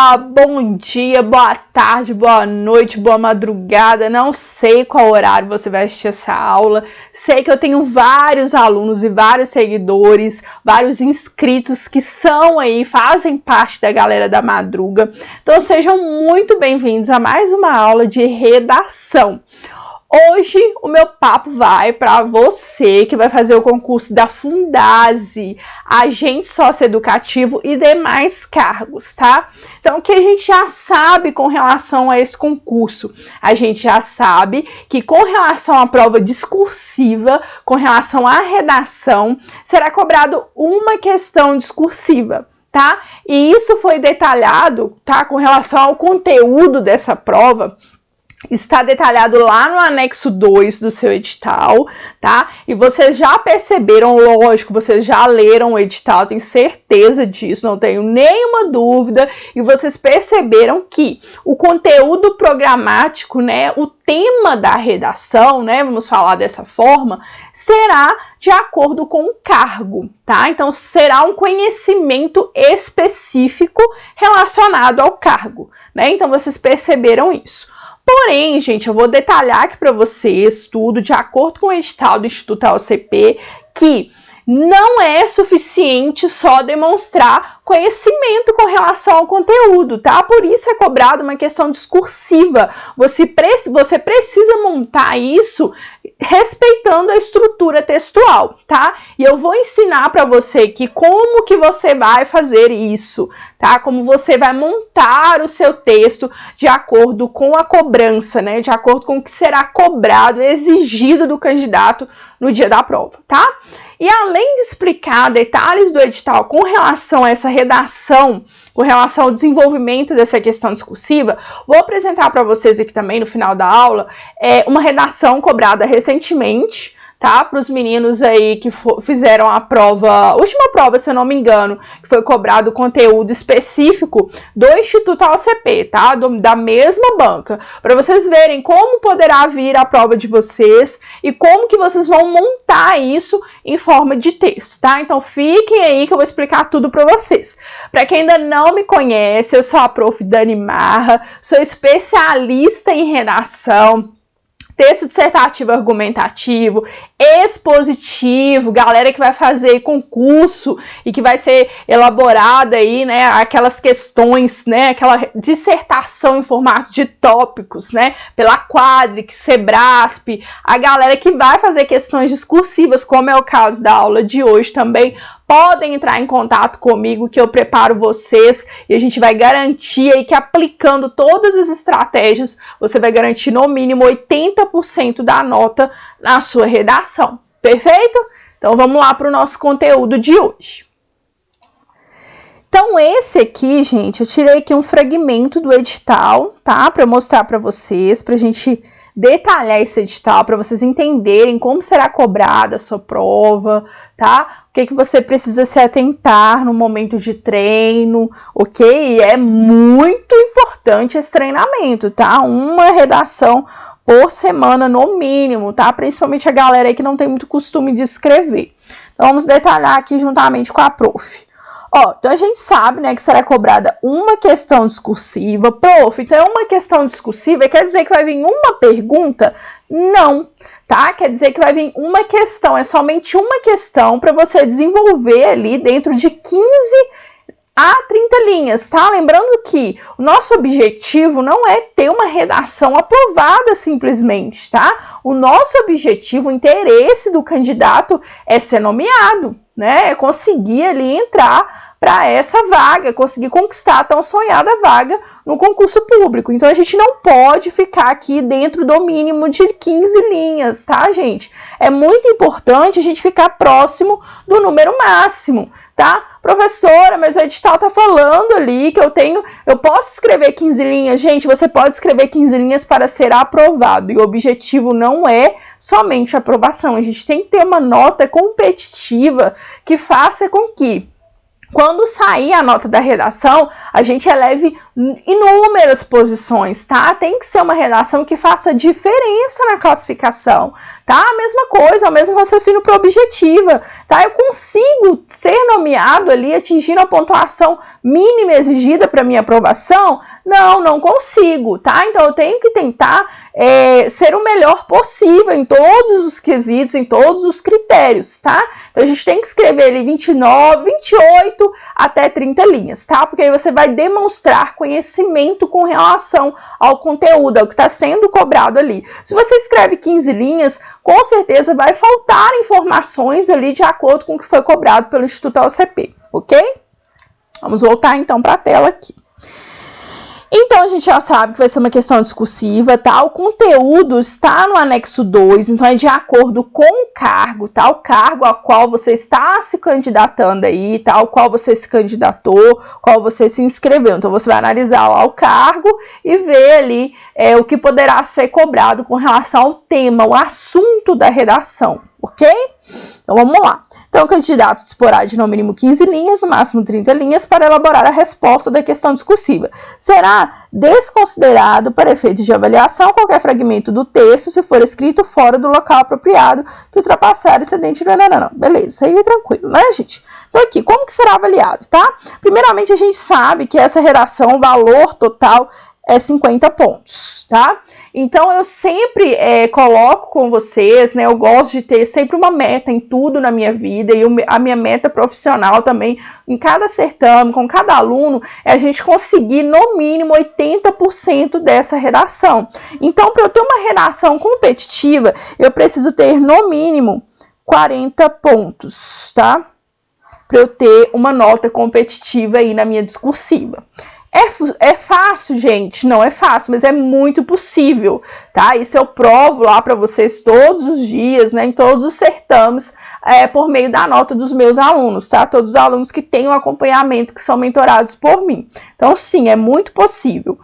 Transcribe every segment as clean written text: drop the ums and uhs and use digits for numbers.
Olá, bom dia, boa tarde, boa noite, boa madrugada. Não sei qual horário você vai assistir essa aula. Sei que eu tenho vários alunos e vários seguidores, vários inscritos que são aí, fazem parte da galera da madruga. Então sejam muito bem-vindos a mais uma aula de redação. Hoje o meu papo vai para você que vai fazer o concurso da Fundase, agente socioeducativo e demais cargos, tá? Então, o que a gente já sabe com relação a esse concurso? A gente já sabe que com relação à prova discursiva, com relação à redação, será cobrado uma questão discursiva, tá? E isso foi detalhado, tá? Com relação ao conteúdo dessa prova, está detalhado lá no anexo 2 do seu edital, tá? E vocês já perceberam, lógico, vocês já leram o edital, tenho certeza disso, não tenho nenhuma dúvida, e vocês perceberam que o conteúdo programático, né, o tema da redação, né, vamos falar dessa forma, será de acordo com o cargo, tá? Então, será um conhecimento específico relacionado ao cargo, né? Então, vocês perceberam isso. Porém, gente, eu vou detalhar aqui para vocês tudo de acordo com o edital do Instituto AOCP, que não é suficiente só demonstrar conhecimento com relação ao conteúdo, tá? Por isso é cobrado uma questão discursiva. Você precisa montar isso respeitando a estrutura textual, tá? E eu vou ensinar para você que como que você vai fazer isso, tá? Como você vai montar o seu texto de acordo com a cobrança, né? De acordo com o que será cobrado, exigido do candidato no dia da prova, tá? E além de explicar detalhes do edital com relação a essa redação, com relação ao desenvolvimento dessa questão discursiva, vou apresentar para vocês aqui também no final da aula uma redação cobrada recentemente, tá? Para os meninos aí que fizeram a última prova, se eu não me engano, que foi cobrado conteúdo específico do Instituto AOCP, tá? Da mesma banca, para vocês verem como poderá vir a prova de vocês e como que vocês vão montar isso em forma de texto, tá? Então fiquem aí que eu vou explicar tudo para vocês. Para quem ainda não me conhece, eu sou a Prof. Dani Marra, sou especialista em redação, texto dissertativo argumentativo, expositivo, galera que vai fazer concurso e que vai ser elaborada aí, né, aquelas questões, né, aquela dissertação em formato de tópicos, né, pela Quadrix, Sebrasp, a galera que vai fazer questões discursivas, como é o caso da aula de hoje também, podem entrar em contato comigo que eu preparo vocês e a gente vai garantir aí que aplicando todas as estratégias, você vai garantir no mínimo 80% da nota na sua redação, perfeito? Então vamos lá para o nosso conteúdo de hoje. Então esse aqui, gente, eu tirei aqui um fragmento do edital, tá? Para mostrar para vocês, para a gente detalhar esse edital, para vocês entenderem como será cobrada a sua prova, tá? O que você precisa se atentar no momento de treino, ok? E é muito importante esse treinamento, tá? Uma redação por semana no mínimo, tá? Principalmente a galera aí que não tem muito costume de escrever. Então vamos detalhar aqui juntamente com a prof. Ó, então a gente sabe, né, que será cobrada uma questão discursiva. Prof, então uma questão discursiva quer dizer que vai vir uma pergunta? Não, tá? Quer dizer que vai vir uma questão, é somente uma questão para você desenvolver ali dentro de 15 a 30 linhas, tá? Lembrando que o nosso objetivo não é ter uma redação aprovada simplesmente, tá? O nosso objetivo, o interesse do candidato é ser nomeado, né? É conseguir ali entrar para essa vaga, conseguir conquistar a tão sonhada vaga no concurso público. Então, a gente não pode ficar aqui dentro do mínimo de 15 linhas, tá, gente? É muito importante a gente ficar próximo do número máximo, tá? Professora, mas o edital tá falando ali que eu posso escrever 15 linhas. Gente, você pode escrever 15 linhas para ser aprovado. E o objetivo não é somente a aprovação. A gente tem que ter uma nota competitiva que faça com que quando sair a nota da redação, a gente eleve inúmeras posições, tá? Tem que ser uma redação que faça diferença na classificação, tá? A mesma coisa, o mesmo raciocínio para objetiva, tá? Eu consigo ser nomeado ali atingindo a pontuação mínima exigida para minha aprovação? Não consigo, tá? Então eu tenho que tentar ser o melhor possível em todos os quesitos, em todos os critérios, tá? Então a gente tem que escrever ali 29, 28 até 30 linhas, tá? Porque aí você vai demonstrar conhecimento com relação ao conteúdo, ao que está sendo cobrado ali. Se você escreve 15 linhas, com certeza vai faltar informações ali de acordo com o que foi cobrado pelo Instituto AOCP, ok? Vamos voltar então para a tela aqui. Então, a gente já sabe que vai ser uma questão discursiva, tá? O conteúdo está no anexo 2, então é de acordo com o cargo, tá? O cargo ao qual você está se candidatando aí, tá? Ao qual você se candidatou, qual você se inscreveu. Então, você vai analisar lá o cargo e ver ali o que poderá ser cobrado com relação ao tema, o assunto da redação, ok? Então, vamos lá. Então, o candidato disporá de no mínimo 15 linhas, no máximo 30 linhas, para elaborar a resposta da questão discursiva. Será desconsiderado, para efeitos de avaliação, qualquer fragmento do texto, se for escrito fora do local apropriado, que ultrapassar excedente... Não. Beleza, isso aí é tranquilo, né, gente? Então, aqui, como que será avaliado, tá? Primeiramente, a gente sabe que essa redação, o valor total é 50 pontos, tá? Então, eu sempre coloco com vocês, né? Eu gosto de ter sempre uma meta em tudo na minha vida e a minha meta profissional também, em cada certame, com cada aluno, é a gente conseguir no mínimo 80% dessa redação. Então, para eu ter uma redação competitiva, eu preciso ter no mínimo 40 pontos, tá? Para eu ter uma nota competitiva aí na minha discursiva. É fácil, gente? Não é fácil, mas é muito possível, tá? Isso eu provo lá para vocês todos os dias, né? Em todos os certames, por meio da nota dos meus alunos, tá? Todos os alunos que têm um acompanhamento, que são mentorados por mim. Então, sim, é muito possível.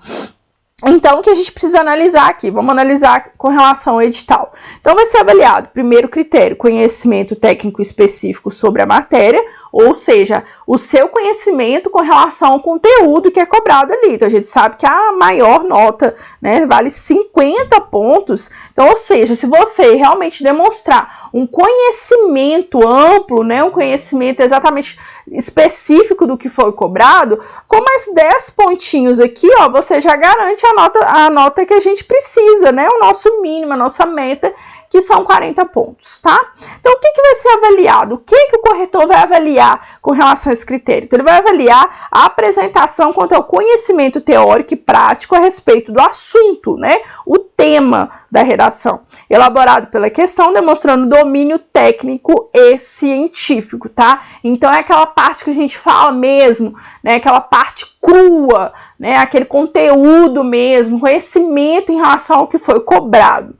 Então, o que a gente precisa analisar aqui? Vamos analisar com relação ao edital. Então, vai ser avaliado, primeiro critério, conhecimento técnico específico sobre a matéria, ou seja, o seu conhecimento com relação ao conteúdo que é cobrado ali. Então, a gente sabe que a maior nota, né, vale 50 pontos. Então, ou seja, se você realmente demonstrar um conhecimento amplo, né, um conhecimento exatamente específico do que foi cobrado, com mais 10 pontinhos aqui, ó, você já garante a nota que a gente precisa, né, o nosso mínimo, a nossa meta, que são 40 pontos, tá? Então, o que vai ser avaliado? O que o corretor vai avaliar com relação a esse critério? Então, ele vai avaliar a apresentação quanto ao conhecimento teórico e prático a respeito do assunto, né? O tema da redação, elaborado pela questão, demonstrando domínio técnico e científico, tá? Então, é aquela parte que a gente fala mesmo, né? Aquela parte crua, né? Aquele conteúdo mesmo, conhecimento em relação ao que foi cobrado.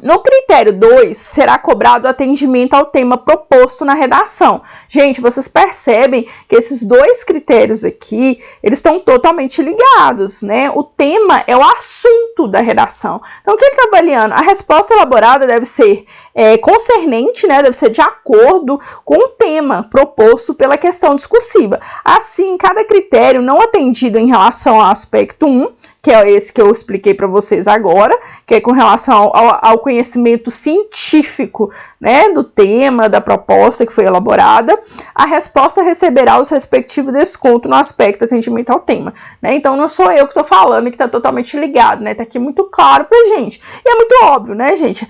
No critério 2, será cobrado o atendimento ao tema proposto na redação. Gente, vocês percebem que esses dois critérios aqui, eles estão totalmente ligados, né? O tema é o assunto da redação. Então, o que ele está avaliando? A resposta elaborada deve ser concernente, né? Deve ser de acordo com o tema proposto pela questão discursiva. Assim, cada critério não atendido em relação ao aspecto 1, que é esse que eu expliquei para vocês agora, que é com relação ao conhecimento científico, né, do tema, da proposta que foi elaborada, a resposta receberá os respectivos descontos no aspecto atendimento ao tema, né? Então, não sou eu que estou falando, que está totalmente ligado, né? Está aqui muito claro para gente. E é muito óbvio, né, gente?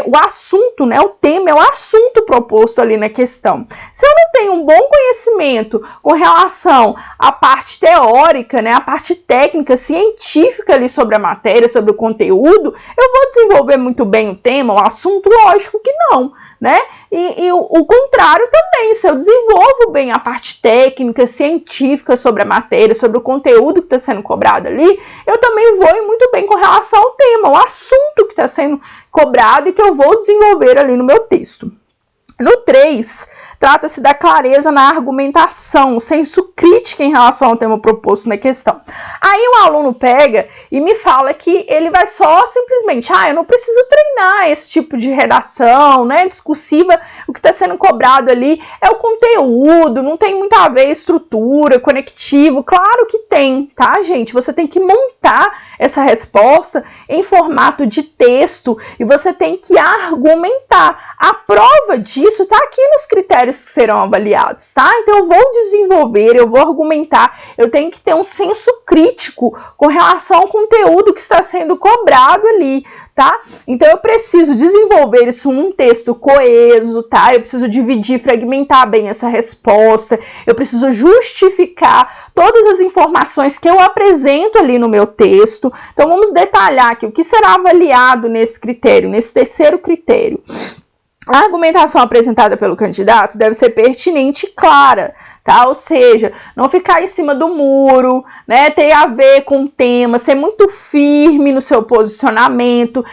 O assunto, né, o tema é o assunto proposto ali na questão. Se eu não tenho um bom conhecimento com relação à parte teórica, né, a parte técnica, científica ali sobre a matéria, sobre o conteúdo, eu vou desenvolver muito bem o tema, o assunto? Lógico que não, né? E o contrário também, se eu desenvolvo bem a parte técnica, científica sobre a matéria, sobre o conteúdo que está sendo cobrado ali, eu também vou ir muito bem com relação ao tema, o assunto que está sendo cobrado e que eu vou desenvolver ali no meu texto. No 3, trata-se da clareza na argumentação, senso crítico em relação ao tema proposto na questão. Aí o aluno pega e me fala que ele vai só simplesmente, eu não preciso treinar esse tipo de redação, né, discursiva, o que está sendo cobrado ali é o conteúdo, não tem muito a ver estrutura, conectivo, claro que tem, tá, gente? Você tem que montar essa resposta em formato de texto e você tem que argumentar. A prova disso está aqui nos critérios que serão avaliados, tá? Então eu vou desenvolver, eu vou argumentar, eu tenho que ter um senso crítico com relação ao conteúdo que está sendo cobrado ali, tá? Então eu preciso desenvolver isso num texto coeso, tá? Eu preciso dividir, fragmentar bem essa resposta, eu preciso justificar todas as informações que eu apresento ali no meu texto. Então vamos detalhar aqui o que será avaliado nesse critério, nesse terceiro critério. A argumentação apresentada pelo candidato deve ser pertinente e clara, tá? Ou seja, não ficar em cima do muro, né? Ter a ver com o tema, ser muito firme no seu posicionamento.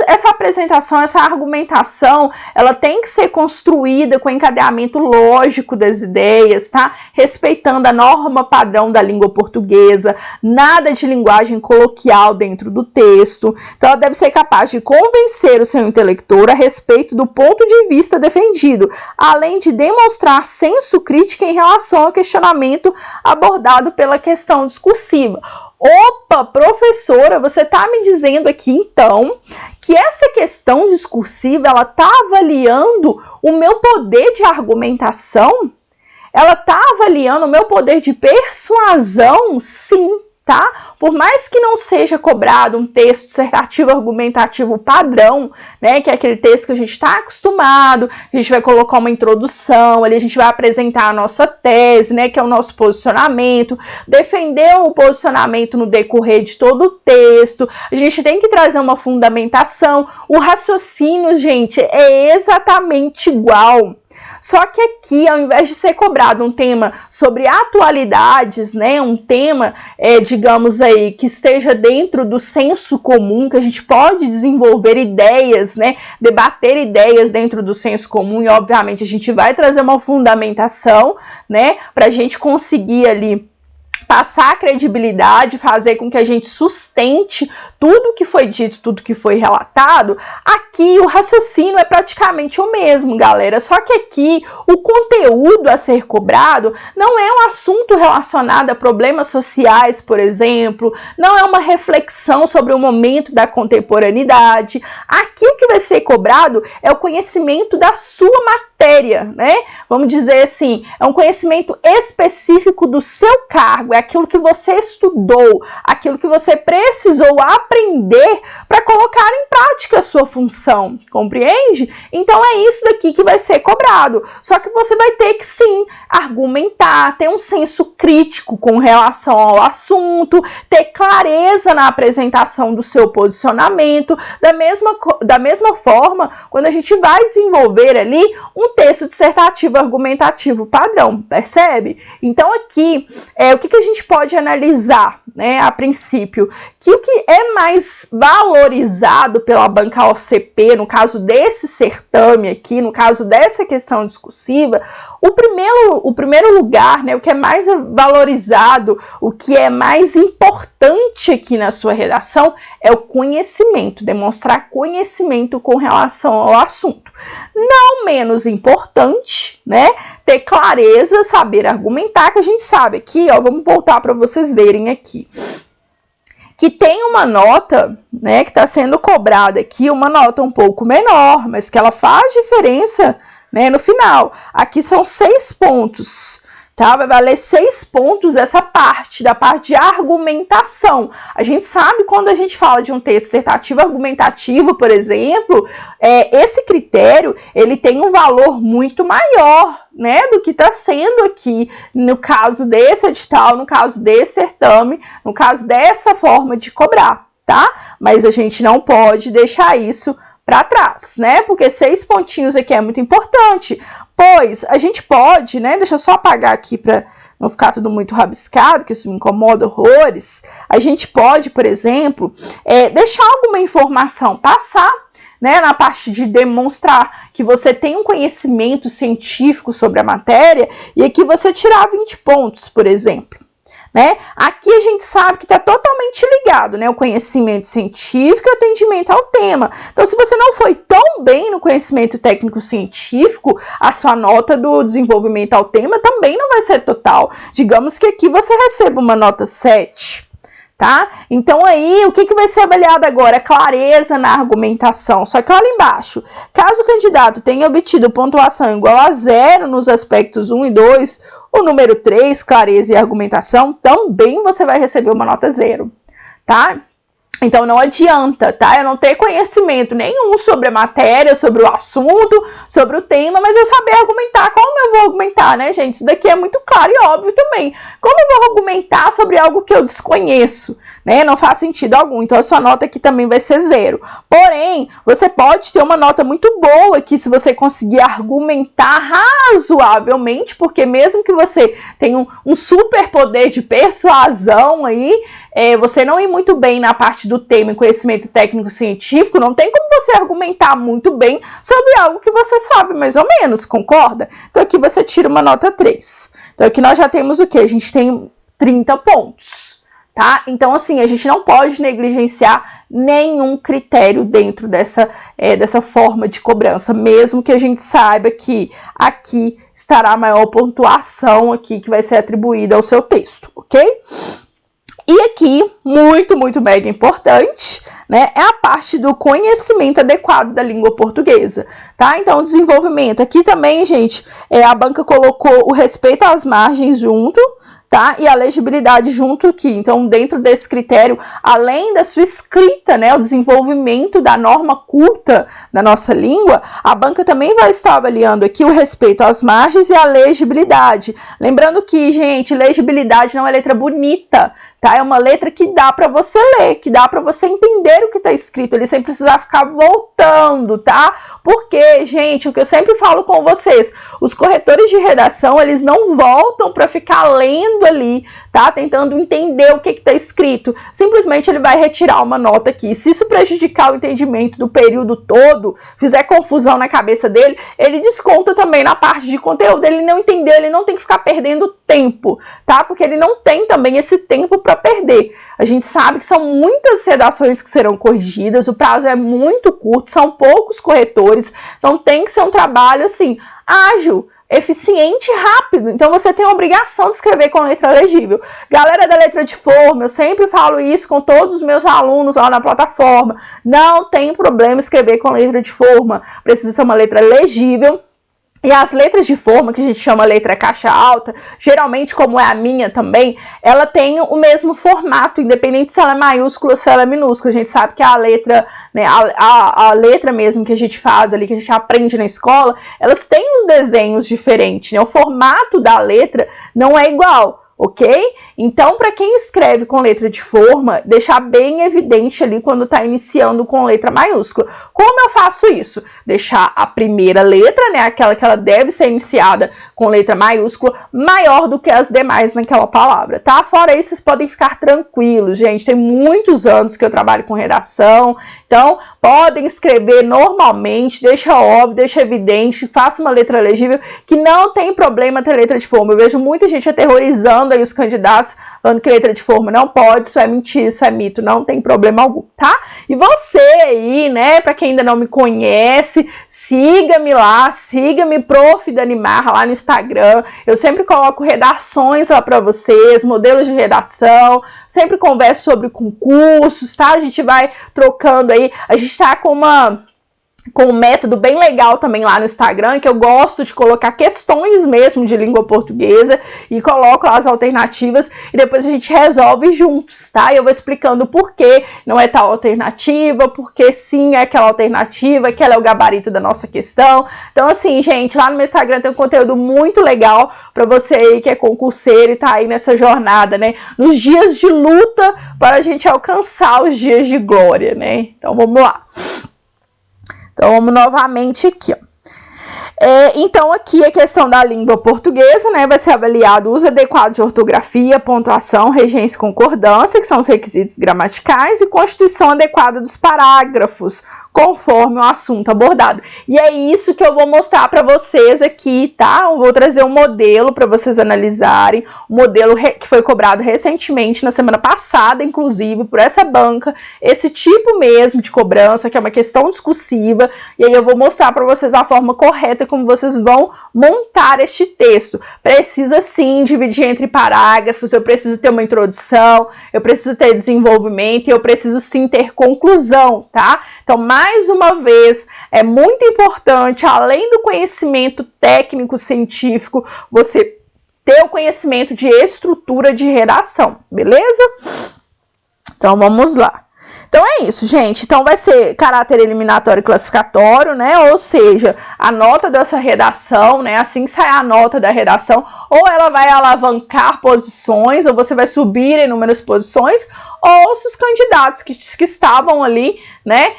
Essa apresentação, essa argumentação, ela tem que ser construída com encadeamento lógico das ideias, tá? Respeitando a norma padrão da língua portuguesa, nada de linguagem coloquial dentro do texto. Então, ela deve ser capaz de convencer o seu intelector a respeito do ponto de vista defendido, além de demonstrar senso crítico em relação ao questionamento abordado pela questão discursiva. Opa, professora, você está me dizendo aqui, então, que essa questão discursiva, ela está avaliando o meu poder de argumentação? Ela está avaliando o meu poder de persuasão? Sim. Tá? Por mais que não seja cobrado um texto dissertativo argumentativo padrão, né, que é aquele texto que a gente está acostumado, a gente vai colocar uma introdução, ali a gente vai apresentar a nossa tese, né, que é o nosso posicionamento, defender o posicionamento no decorrer de todo o texto, a gente tem que trazer uma fundamentação, o raciocínio, gente, é exatamente igual. Só que aqui, ao invés de ser cobrado um tema sobre atualidades, né, um tema, digamos aí, que esteja dentro do senso comum, que a gente pode desenvolver ideias, né, debater ideias dentro do senso comum, e obviamente a gente vai trazer uma fundamentação, né, para a gente conseguir ali passar a credibilidade, fazer com que a gente sustente tudo que foi dito, tudo que foi relatado. Aqui o raciocínio é praticamente o mesmo, galera, só que aqui o conteúdo a ser cobrado não é um assunto relacionado a problemas sociais, por exemplo, não é uma reflexão sobre o momento da contemporaneidade. Aqui o que vai ser cobrado é o conhecimento da sua matéria, né? Vamos dizer assim, é um conhecimento específico do seu cargo, é aquilo que você estudou, aquilo que você precisou aprender para colocar em prática a sua função, compreende? Então é isso daqui que vai ser cobrado, só que você vai ter que sim argumentar, ter um senso crítico com relação ao assunto, ter clareza na apresentação do seu posicionamento, da mesma forma, quando a gente vai desenvolver ali um texto dissertativo argumentativo padrão, percebe? Então aqui, o que a gente pode analisar, né, a princípio, que o que é mais valorizado pela banca OCP, no caso desse certame aqui, no caso dessa questão discursiva, o primeiro lugar, né, o que é mais valorizado, o que é mais importante aqui na sua redação é o conhecimento, demonstrar conhecimento com relação ao assunto. Não menos importante, né, ter clareza, saber argumentar, que a gente sabe aqui, ó, vamos voltar para vocês verem aqui, que tem uma nota, né, que está sendo cobrada aqui, uma nota um pouco menor, mas que ela faz diferença, né, no final. Aqui são 6 pontos, tá? Vai valer 6 pontos essa parte, da parte de argumentação. A gente sabe quando a gente fala de um texto dissertativo argumentativo, por exemplo, esse critério, ele tem um valor muito maior, né, do que está sendo aqui, no caso desse edital, no caso desse certame, no caso dessa forma de cobrar, tá? Mas a gente não pode deixar isso para trás, né? Porque 6 pontinhos aqui é muito importante, pois a gente pode, né? Deixa eu só apagar aqui para não ficar tudo muito rabiscado, que isso me incomoda horrores. A gente pode, por exemplo, deixar alguma informação passar, né, na parte de demonstrar que você tem um conhecimento científico sobre a matéria, e aqui você tirar 20 pontos, por exemplo. Né? Aqui a gente sabe que está totalmente ligado, né? O conhecimento científico e o atendimento ao tema. Então, se você não foi tão bem no conhecimento técnico-científico, a sua nota do desenvolvimento ao tema também não vai ser total. Digamos que aqui você receba uma nota 7. Tá? Então aí, o que vai ser avaliado agora? Clareza na argumentação. Só que olha embaixo, caso o candidato tenha obtido pontuação igual a 0 nos aspectos 1 e 2, o número 3, clareza e argumentação, também você vai receber uma nota 0, tá? Então não adianta, tá? Eu não ter conhecimento nenhum sobre a matéria, sobre o assunto, sobre o tema, mas eu saber argumentar. Como eu vou argumentar, né, gente? Isso daqui é muito claro e óbvio também. Como eu vou argumentar sobre algo que eu desconheço, né? Não faz sentido algum. Então a sua nota aqui também vai ser 0. Porém, você pode ter uma nota muito boa aqui se você conseguir argumentar razoavelmente, porque mesmo que você tenha um super poder de persuasão aí, você não ir muito bem na parte do tema e conhecimento técnico-científico, não tem como você argumentar muito bem sobre algo que você sabe mais ou menos, concorda? Então aqui você tira uma nota 3. Então aqui nós já temos o quê? A gente tem 30 pontos, tá? Então assim, a gente não pode negligenciar nenhum critério dentro dessa forma de cobrança, mesmo que a gente saiba que aqui estará a maior pontuação aqui que vai ser atribuída ao seu texto, ok? E aqui, muito mega importante, né, é a parte do conhecimento adequado da língua portuguesa, tá? Então, o desenvolvimento. Aqui também, gente, a banca colocou o respeito às margens junto, tá? E a legibilidade junto aqui. Então, dentro desse critério, além da sua escrita, né, o desenvolvimento da norma culta da nossa língua, a banca também vai estar avaliando aqui o respeito às margens e a legibilidade. Lembrando que, gente, legibilidade não é letra bonita, tá? É uma letra que dá para você ler, que dá para você entender o que está escrito ali, sem precisar ficar voltando, tá? Porque, gente, o que eu sempre falo com vocês, os corretores de redação, eles não voltam para ficar lendo ali, tá? Tentando entender o que está escrito. Simplesmente ele vai retirar uma nota aqui. Se isso prejudicar o entendimento do período todo, fizer confusão na cabeça dele, ele desconta também na parte de conteúdo. Ele não entendeu, ele não tem que ficar perdendo tempo, tá? Porque ele não tem também esse tempo para perder. A gente sabe que são muitas redações que serão corrigidas, o prazo é muito curto, são poucos corretores, então tem que ser um trabalho assim, ágil, eficiente e rápido. Então você tem a obrigação de escrever com letra legível. Galera da letra de forma, eu sempre falo isso com todos os meus alunos lá na plataforma. Não tem problema escrever com letra de forma. Precisa ser uma letra legível. E as letras de forma, que a gente chama letra caixa alta, geralmente, como é a minha também, ela tem o mesmo formato, independente se ela é maiúscula ou se ela é minúscula. A gente sabe que a letra, né, a letra mesmo que a gente faz ali, que a gente aprende na escola, elas têm uns desenhos diferentes, né? O formato da letra não é igual. Ok? Então, para quem escreve com letra de forma, deixar bem evidente ali quando está iniciando com letra maiúscula. Como eu faço isso? Deixar a primeira letra, né, aquela que ela deve ser iniciada com letra maiúscula, maior do que as demais naquela palavra, tá? Fora isso, vocês podem ficar tranquilos, gente. Tem muitos anos que eu trabalho com redação, então podem escrever normalmente, deixa óbvio, deixa evidente, faça uma letra legível, que não tem problema ter letra de forma. Eu vejo muita gente aterrorizando aí os candidatos, falando que letra de forma não pode, isso é mentira, isso é mito, não tem problema algum, tá? E você aí, né, pra quem ainda não me conhece, siga-me lá, siga-me, Prof. Dani Marra, lá no Instagram. Eu sempre coloco redações lá pra vocês, modelos de redação, sempre converso sobre concursos, tá? A gente vai trocando aí, a gente tá com um método bem legal também lá no Instagram, que eu gosto de colocar questões mesmo de língua portuguesa e coloco lá as alternativas e depois a gente resolve juntos, tá? E eu vou explicando por que não é tal alternativa, por que sim é aquela alternativa, que ela é o gabarito da nossa questão. Então, assim, gente, lá no meu Instagram tem um conteúdo muito legal para você aí que é concurseiro e tá aí nessa jornada, né? Nos dias de luta para a gente alcançar os dias de glória, né? Então, vamos lá. Então, vamos novamente aqui, ó. Então, aqui a questão da língua portuguesa, né, vai ser avaliado o uso adequado de ortografia, pontuação, regência e concordância, que são os requisitos gramaticais, e constituição adequada dos parágrafos, conforme o assunto abordado. E é isso que eu vou mostrar para vocês aqui, tá? Eu vou trazer um modelo para vocês analisarem, um modelo que foi cobrado recentemente, na semana passada, inclusive, por essa banca, esse tipo mesmo de cobrança, que é uma questão discursiva, e aí eu vou mostrar para vocês a forma correta como vocês vão montar este texto. Precisa sim dividir entre parágrafos, eu preciso ter uma introdução, eu preciso ter desenvolvimento e eu preciso sim ter conclusão, tá? Então, mais uma vez, é muito importante, além do conhecimento técnico científico, você ter o conhecimento de estrutura de redação, beleza? Então, vamos lá. Então é isso, gente. Então vai ser caráter eliminatório e classificatório, né? Ou seja, a nota dessa redação, né? Assim que sair a nota da redação, ou ela vai alavancar posições, ou você vai subir em inúmeras posições, ou se os candidatos que estavam ali, né,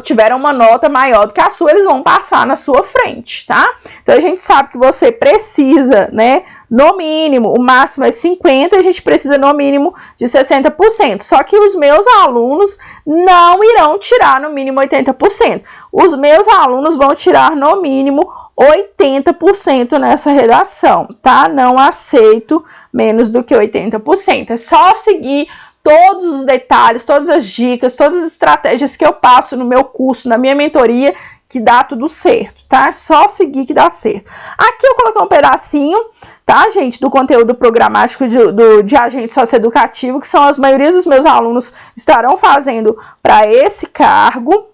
tiveram uma nota maior do que a sua, eles vão passar na sua frente, tá? Então a gente sabe que você precisa, né, no mínimo, o máximo é 50%, a gente precisa no mínimo de 60%. Só que os meus alunos não irão tirar no mínimo 80%. Os meus alunos vão tirar no mínimo 80% nessa redação, tá? Não aceito menos do que 80%. É só seguir todos os detalhes, todas as dicas, todas as estratégias que eu passo no meu curso, na minha mentoria, que dá tudo certo, tá? É só seguir que dá certo. Aqui eu coloquei um pedacinho, tá, gente, do conteúdo programático de agente socioeducativo, que são as maioria dos meus alunos estarão fazendo para esse cargo.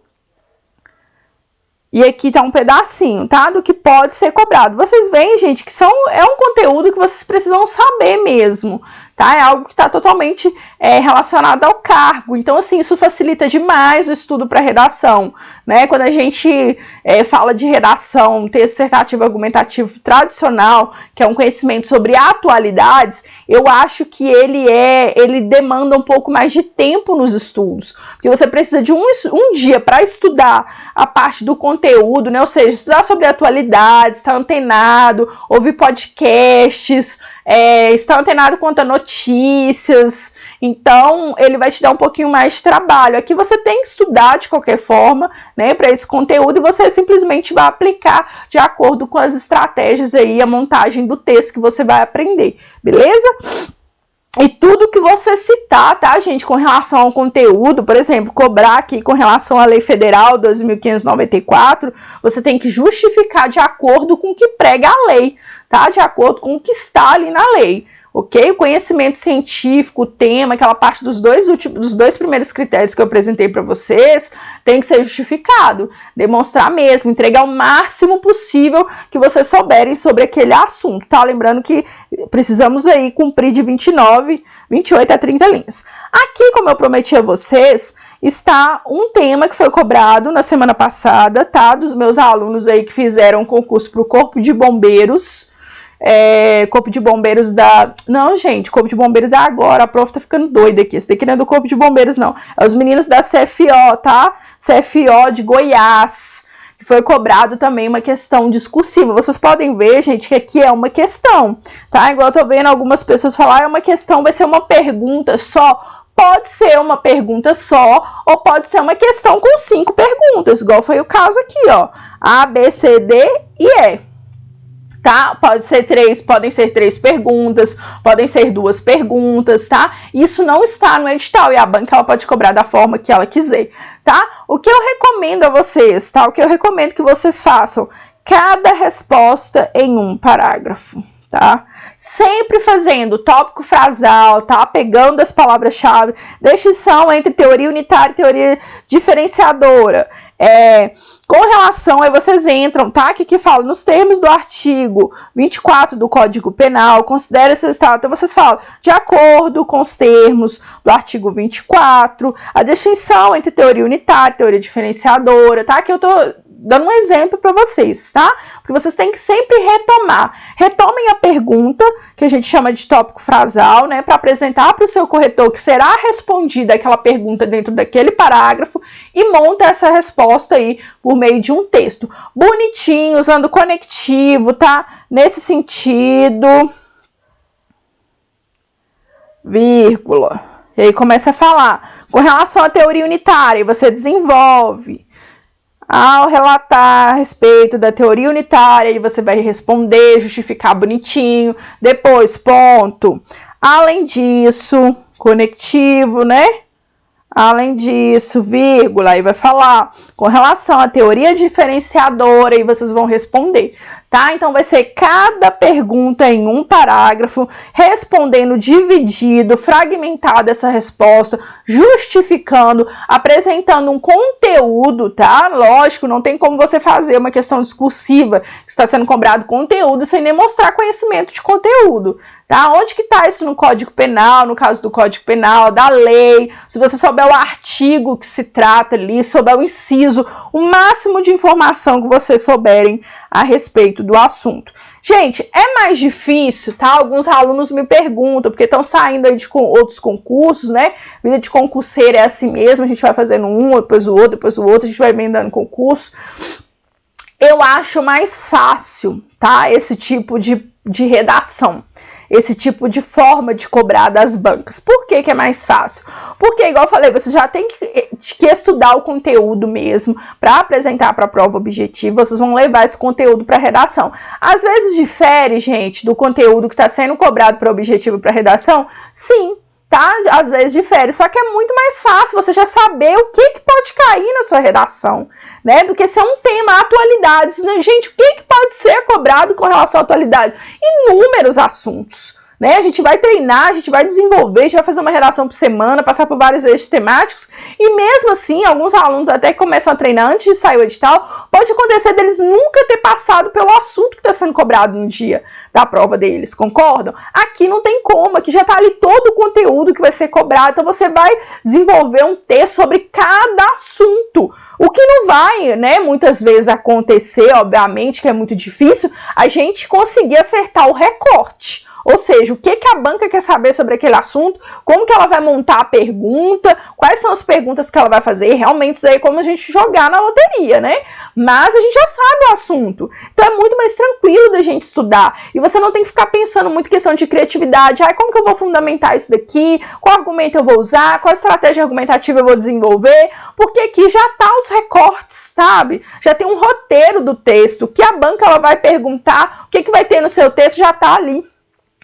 E aqui tá um pedacinho, tá? Do que pode ser cobrado. Vocês veem, gente, que é um conteúdo que vocês precisam saber mesmo, tá? É algo que está totalmente relacionado ao cargo. Então, assim, isso facilita demais o estudo para redação, né? Quando a gente fala de redação, texto dissertativo argumentativo tradicional, que é um conhecimento sobre atualidades, eu acho que ele demanda um pouco mais de tempo nos estudos, porque você precisa de um dia para estudar a parte do conteúdo, né? Ou seja, estudar sobre atualidades, estar antenado, ouvir podcasts, estar antenado quanto a notícias. Então, ele vai te dar um pouquinho mais de trabalho. Aqui você tem que estudar de qualquer forma, né, para esse conteúdo, e você simplesmente vai aplicar de acordo com as estratégias aí, a montagem do texto que você vai aprender, beleza? E tudo que você citar, tá, gente, com relação ao conteúdo, por exemplo, cobrar aqui com relação à Lei Federal 2.594, você tem que justificar de acordo com o que prega a lei, tá? De acordo com o que está ali na lei, ok? O conhecimento científico, o tema, aquela parte dos dois primeiros critérios que eu apresentei para vocês, tem que ser justificado, demonstrar mesmo, entregar o máximo possível que vocês souberem sobre aquele assunto, tá? Lembrando que precisamos aí cumprir de 28 a 30 linhas. Aqui, como eu prometi a vocês, está um tema que foi cobrado na semana passada, tá? Dos meus alunos aí que fizeram um concurso para o Corpo de Bombeiros. Corpo de Bombeiros Não, gente, Corpo de Bombeiros é agora. A prof tá ficando doida aqui. Esse daqui não é do Corpo de Bombeiros, não. É os meninos da CFO, tá? CFO de Goiás, que foi cobrado também uma questão discursiva. Vocês podem ver, gente, que aqui é uma questão, tá? Igual eu tô vendo algumas pessoas falar, é uma questão, vai ser uma pergunta só. Pode ser uma pergunta só, ou pode ser uma questão com 5 perguntas, igual foi o caso aqui, ó. A, B, C, D e E. Tá? Podem ser 3 perguntas, podem ser 2 perguntas, tá? Isso não está no edital e a banca ela pode cobrar da forma que ela quiser, tá? O que eu recomendo a vocês, tá? O que eu recomendo que vocês façam, cada resposta em um parágrafo, tá? Sempre fazendo tópico frasal, tá? Pegando as palavras-chave, distinção entre teoria unitária e teoria diferenciadora. Com relação, aí vocês entram, tá? Que fala, nos termos do artigo 24 do Código Penal, considere seu estado. Então, vocês falam, de acordo com os termos do artigo 24, a distinção entre teoria unitária e teoria diferenciadora, tá? Que eu tô dando um exemplo para vocês, tá? Porque vocês têm que sempre retomar. Retomem a pergunta, que a gente chama de tópico frasal, né? Para apresentar para o seu corretor que será respondida aquela pergunta dentro daquele parágrafo e monta essa resposta aí por meio de um texto. Bonitinho, usando conectivo, tá? Nesse sentido, vírgula. E aí começa a falar. Com relação à teoria unitária, você desenvolve. Ao relatar a respeito da teoria unitária, você vai responder, justificar bonitinho. Depois, ponto. Além disso, conectivo, né? Além disso, vírgula, aí vai falar com relação à teoria diferenciadora e vocês vão responder, tá? Então, vai ser cada pergunta em um parágrafo, respondendo dividido, fragmentado essa resposta, justificando, apresentando um conteúdo, tá? Lógico, não tem como você fazer uma questão discursiva que está sendo cobrado conteúdo sem nem mostrar conhecimento de conteúdo, tá? Onde que tá isso no Código Penal, no caso do Código Penal, da lei, se você souber o artigo que se trata ali, souber o inciso, o máximo de informação que vocês souberem a respeito do assunto. Gente, é mais difícil, tá? Alguns alunos me perguntam, porque estão saindo aí de outros concursos, né? Vida de concurseiro é assim mesmo, a gente vai fazendo um, depois o outro, depois o outro, a gente vai emendando concurso. Eu acho mais fácil, tá? Esse tipo de redação, esse tipo de forma de cobrar das bancas. Por que que é mais fácil? Porque, igual eu falei, você já tem que estudar o conteúdo mesmo para apresentar para a prova objetiva, vocês vão levar esse conteúdo para redação. Às vezes difere, gente, do conteúdo que está sendo cobrado para objetivo para redação? Sim, tá? Às vezes difere, só que é muito mais fácil você já saber o que pode cair na sua redação, né? Do que ser um tema, atualidades, né? Gente, o que pode ser cobrado com relação à atualidade? Inúmeros assuntos, né? A gente vai treinar, a gente vai desenvolver, a gente vai fazer uma redação por semana, passar por vários eixos temáticos, e mesmo assim, alguns alunos até que começam a treinar antes de sair o edital, pode acontecer deles nunca ter passado pelo assunto que está sendo cobrado no dia da prova deles, concordam? Aqui não tem como, aqui já está ali todo o conteúdo que vai ser cobrado, então você vai desenvolver um texto sobre cada assunto. O que não vai, né, muitas vezes acontecer, obviamente, que é muito difícil, a gente conseguir acertar o recorte. Ou seja, o que a banca quer saber sobre aquele assunto, como que ela vai montar a pergunta, quais são as perguntas que ela vai fazer, realmente isso aí é como a gente jogar na loteria, né? Mas a gente já sabe o assunto, então é muito mais tranquilo da gente estudar, e você não tem que ficar pensando muito em questão de criatividade, como que eu vou fundamentar isso daqui, qual argumento eu vou usar, qual estratégia argumentativa eu vou desenvolver, porque aqui já tá os recortes, sabe? Já tem um roteiro do texto, que a banca ela vai perguntar, o que vai ter no seu texto já tá ali.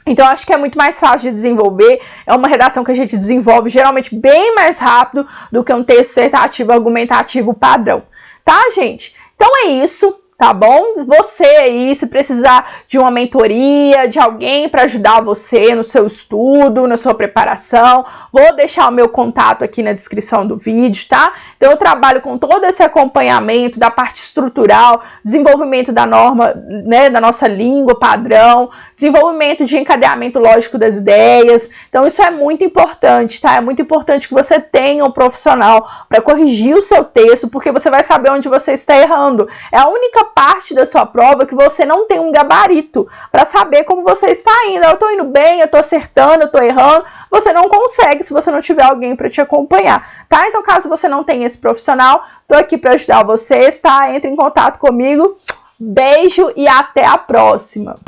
Então, eu acho que é muito mais fácil de desenvolver, é uma redação que a gente desenvolve geralmente bem mais rápido do que um texto dissertativo argumentativo padrão, tá, gente? Então é isso, tá bom? Você aí, se precisar de uma mentoria, de alguém para ajudar você no seu estudo, na sua preparação, vou deixar o meu contato aqui na descrição do vídeo, tá? Então, eu trabalho com todo esse acompanhamento da parte estrutural, desenvolvimento da norma, né, da nossa língua padrão, desenvolvimento de encadeamento lógico das ideias. Então, isso é muito importante, tá? É muito importante que você tenha um profissional para corrigir o seu texto, porque você vai saber onde você está errando. É a única parte da sua prova que você não tem um gabarito para saber como você está indo. Eu estou indo bem, eu estou acertando, eu estou errando. Você não consegue se você não tiver alguém para te acompanhar, tá? Então, caso você não tenha esse profissional, estou aqui para ajudar vocês, tá? Entre em contato comigo. Beijo e até a próxima!